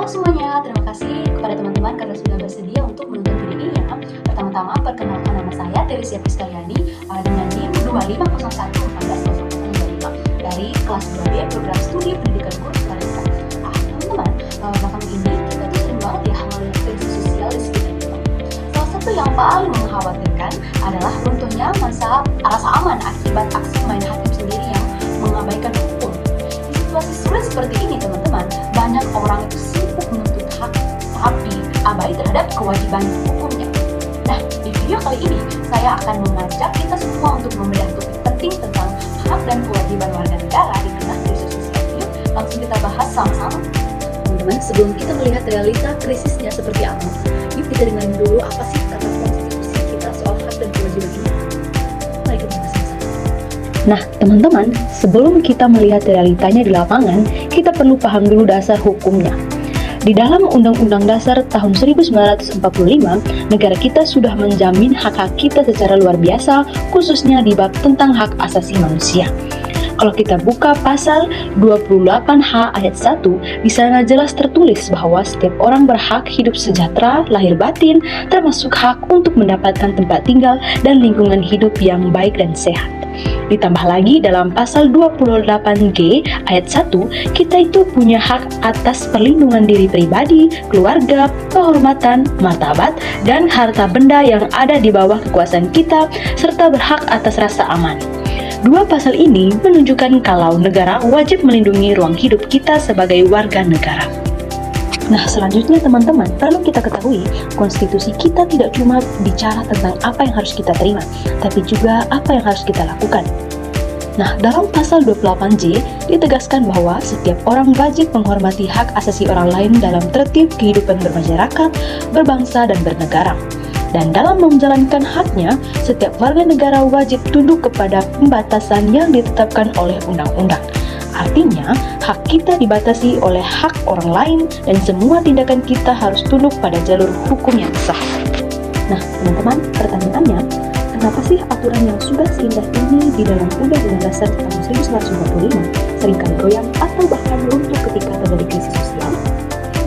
Halo semuanya, terima kasih kepada teman-teman karena sudah bersedia untuk menonton video ini ya. Pertama-tama perkenalkan nama saya Teresia Piskaliani dengan NIM 2501140025 dari kelas 2B program studi pendidikan guru sukarela. Teman-teman, belakangan ini kita tuh sering banget ya melihat krisis sosial di sekitar kita. Salah satu yang paling mengkhawatirkan adalah runtuhnya rasa aman akibat aksi main hakim sendiri yang mengabaikan hukum. Di situasi sulit seperti ini teman-teman, banyak orang itu sibuk menuntut hak tapi abai terhadap kewajiban hukumnya. Nah, di video kali ini saya akan mengajak kita semua untuk membedah topik penting tentang hak dan kewajiban warga negara di tengah krisis sosial. Yuk, langsung kita bahas sama-sama. Teman-teman, sebelum kita melihat realita krisisnya seperti apa, yuk kita dengerin dulu apa sih kata konstitusi kita soal hak dan kewajiban ini. Mari kita bahas sama-sama. Nah, teman-teman, sebelum kita melihat realitanya di lapangan, kita perlu paham dulu dasar hukumnya. Di dalam Undang-Undang Dasar tahun 1945, negara kita sudah menjamin hak-hak kita secara luar biasa, khususnya di bab tentang hak asasi manusia. Kalau kita buka pasal 28H ayat 1, di sana jelas tertulis bahwa setiap orang berhak hidup sejahtera, lahir batin, termasuk hak untuk mendapatkan tempat tinggal dan lingkungan hidup yang baik dan sehat. Ditambah lagi dalam pasal 28G ayat 1, kita itu punya hak atas perlindungan diri pribadi, keluarga, kehormatan, martabat, dan harta benda yang ada di bawah kekuasaan kita, serta berhak atas rasa aman. Dua pasal ini menunjukkan kalau negara wajib melindungi ruang hidup kita sebagai warga negara. Nah, selanjutnya teman-teman, perlu kita ketahui, konstitusi kita tidak cuma bicara tentang apa yang harus kita terima, tapi juga apa yang harus kita lakukan. Nah, dalam pasal 28J ditegaskan bahwa setiap orang wajib menghormati hak asasi orang lain dalam tertib kehidupan bermasyarakat, berbangsa, dan bernegara. Dan dalam menjalankan haknya, setiap warga negara wajib tunduk kepada pembatasan yang ditetapkan oleh undang-undang. Artinya, hak kita dibatasi oleh hak orang lain dan semua tindakan kita harus tunduk pada jalur hukum yang sah. Nah, teman-teman, pertanyaannya, kenapa sih aturan yang sudah seindah ini di dalam Undang-Undang Dasar tahun 1945 seringkali goyang atau bahkan runtuh ketika terjadi krisis sosial?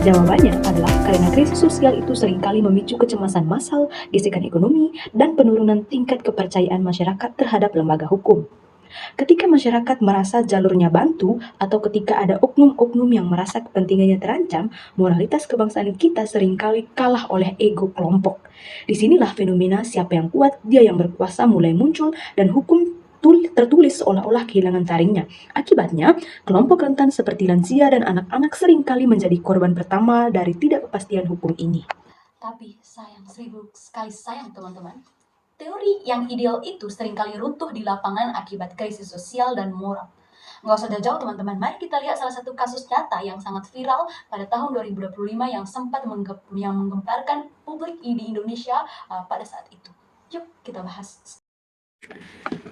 Jawabannya adalah karena krisis sosial itu seringkali memicu kecemasan massal, gesekan ekonomi, dan penurunan tingkat kepercayaan masyarakat terhadap lembaga hukum. Ketika masyarakat merasa jalurnya bantu, atau ketika ada oknum-oknum yang merasa kepentingannya terancam, moralitas kebangsaan kita seringkali kalah oleh ego kelompok. Disinilah fenomena siapa yang kuat, dia yang berkuasa mulai muncul, dan hukum tertulis seolah-olah kehilangan taringnya. Akibatnya, kelompok rentan seperti lansia dan anak-anak seringkali menjadi korban pertama dari tidak kepastian hukum ini. Tapi sayang, 1000 kali sayang teman-teman, teori yang ideal itu seringkali runtuh di lapangan akibat krisis sosial dan moral. Nggak usah jauh teman-teman, mari kita lihat salah satu kasus nyata yang sangat viral pada tahun 2025 yang sempat menggemparkan publik di Indonesia pada saat itu. Yuk kita bahas.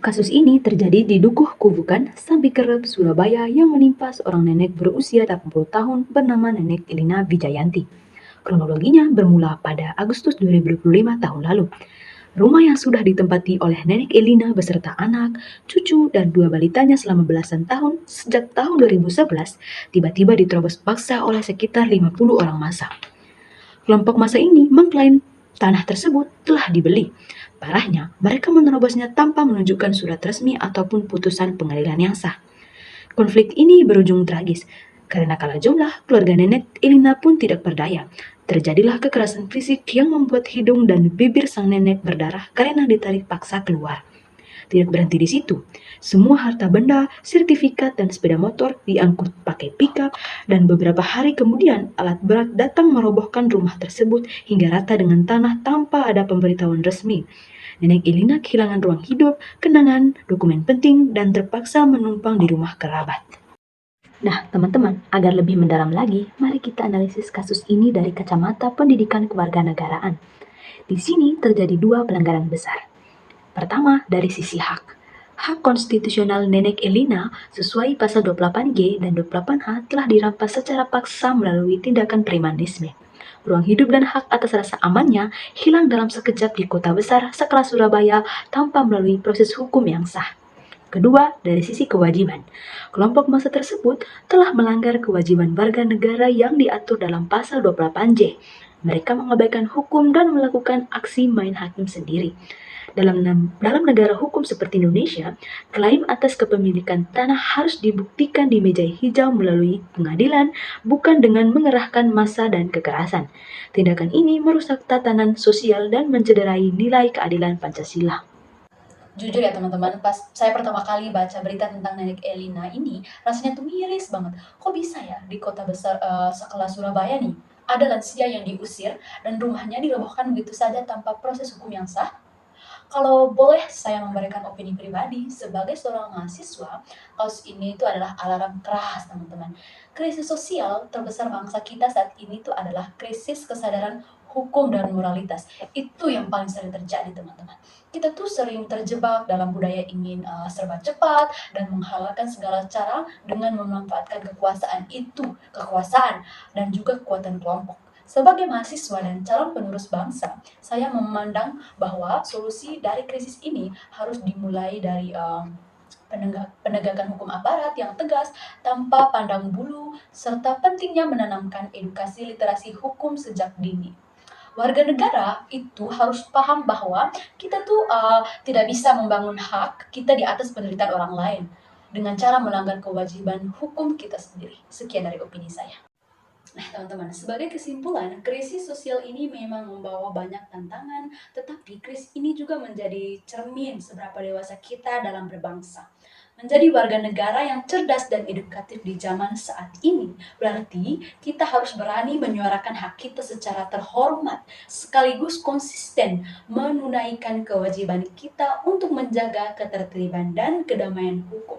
Kasus ini terjadi di Dukuh Kubukan, Sambikerep, Surabaya yang menimpa seorang nenek berusia 80 tahun bernama Nenek Elina Wijayanti. Kronologinya bermula pada Agustus 2025 tahun lalu. Rumah yang sudah ditempati oleh Nenek Elina beserta anak, cucu, dan 2 balitanya selama belasan tahun sejak tahun 2011 tiba-tiba diterobos paksa oleh sekitar 50 orang massa. Kelompok massa ini mengklaim tanah tersebut telah dibeli. Parahnya, mereka menerobosnya tanpa menunjukkan surat resmi ataupun putusan pengadilan yang sah. Konflik ini berujung tragis, karena kala jumlah keluarga Nenek Elina pun tidak berdaya. Terjadilah kekerasan fisik yang membuat hidung dan bibir sang nenek berdarah karena ditarik paksa keluar. Tidak berhenti di situ, semua harta benda, sertifikat, dan sepeda motor diangkut pakai pickup, dan beberapa hari kemudian alat berat datang merobohkan rumah tersebut hingga rata dengan tanah tanpa ada pemberitahuan resmi. Nenek Elina kehilangan ruang hidup, kenangan, dokumen penting, dan terpaksa menumpang di rumah kerabat. Nah, teman-teman, agar lebih mendalam lagi, mari kita analisis kasus ini dari kacamata pendidikan kewarganegaraan. Di sini terjadi 2 pelanggaran besar. Pertama, dari sisi hak. Hak konstitusional Nenek Elina sesuai pasal 28G dan 28H telah dirampas secara paksa melalui tindakan premanisme. Ruang hidup dan hak atas rasa amannya hilang dalam sekejap di kota besar sekelas Surabaya tanpa melalui proses hukum yang sah. Kedua, dari sisi kewajiban. Kelompok massa tersebut telah melanggar kewajiban warga negara yang diatur dalam pasal 28J. Mereka mengabaikan hukum dan melakukan aksi main hakim sendiri. Dalam negara hukum seperti Indonesia, klaim atas kepemilikan tanah harus dibuktikan di meja hijau melalui pengadilan, bukan dengan mengerahkan massa dan kekerasan. Tindakan ini merusak tatanan sosial dan mencederai nilai keadilan Pancasila. Jujur ya teman-teman, pas saya pertama kali baca berita tentang Nenek Elina ini, rasanya tuh miris banget. Kok bisa ya di kota besar sekelas Surabaya nih, ada lansia yang diusir dan rumahnya dirobohkan begitu saja tanpa proses hukum yang sah? Kalau boleh saya memberikan opini pribadi, sebagai seorang mahasiswa, kasus ini itu adalah alarm keras, teman-teman. Krisis sosial terbesar bangsa kita saat ini itu adalah krisis kesadaran hukum dan moralitas. Itu yang paling sering terjadi, teman-teman. Kita tuh sering terjebak dalam budaya ingin serba cepat dan menghalalkan segala cara dengan memanfaatkan kekuasaan dan juga kekuatan kelompok. Sebagai mahasiswa dan calon penerus bangsa, saya memandang bahwa solusi dari krisis ini harus dimulai dari penegakan hukum aparat yang tegas tanpa pandang bulu, serta pentingnya menanamkan edukasi literasi hukum sejak dini. Warga negara itu harus paham bahwa kita tuh tidak bisa membangun hak kita di atas penderitaan orang lain dengan cara melanggar kewajiban hukum kita sendiri. Sekian dari opini saya. Nah, teman-teman, sebagai kesimpulan, krisis sosial ini memang membawa banyak tantangan, tetapi krisis ini juga menjadi cermin seberapa dewasa kita dalam berbangsa. Menjadi warga negara yang cerdas dan edukatif di zaman saat ini, berarti kita harus berani menyuarakan hak kita secara terhormat, sekaligus konsisten menunaikan kewajiban kita untuk menjaga ketertiban dan kedamaian hukum.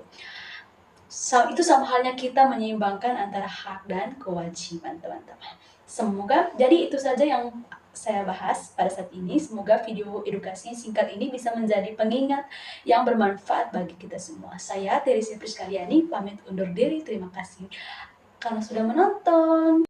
Itu sama halnya kita menyeimbangkan antara hak dan kewajiban, teman-teman. Semoga, jadi itu saja yang saya bahas pada saat ini. Semoga video edukasi singkat ini bisa menjadi pengingat yang bermanfaat bagi kita semua. Saya Teresia Priskaliani pamit undur diri. Terima kasih karena sudah menonton.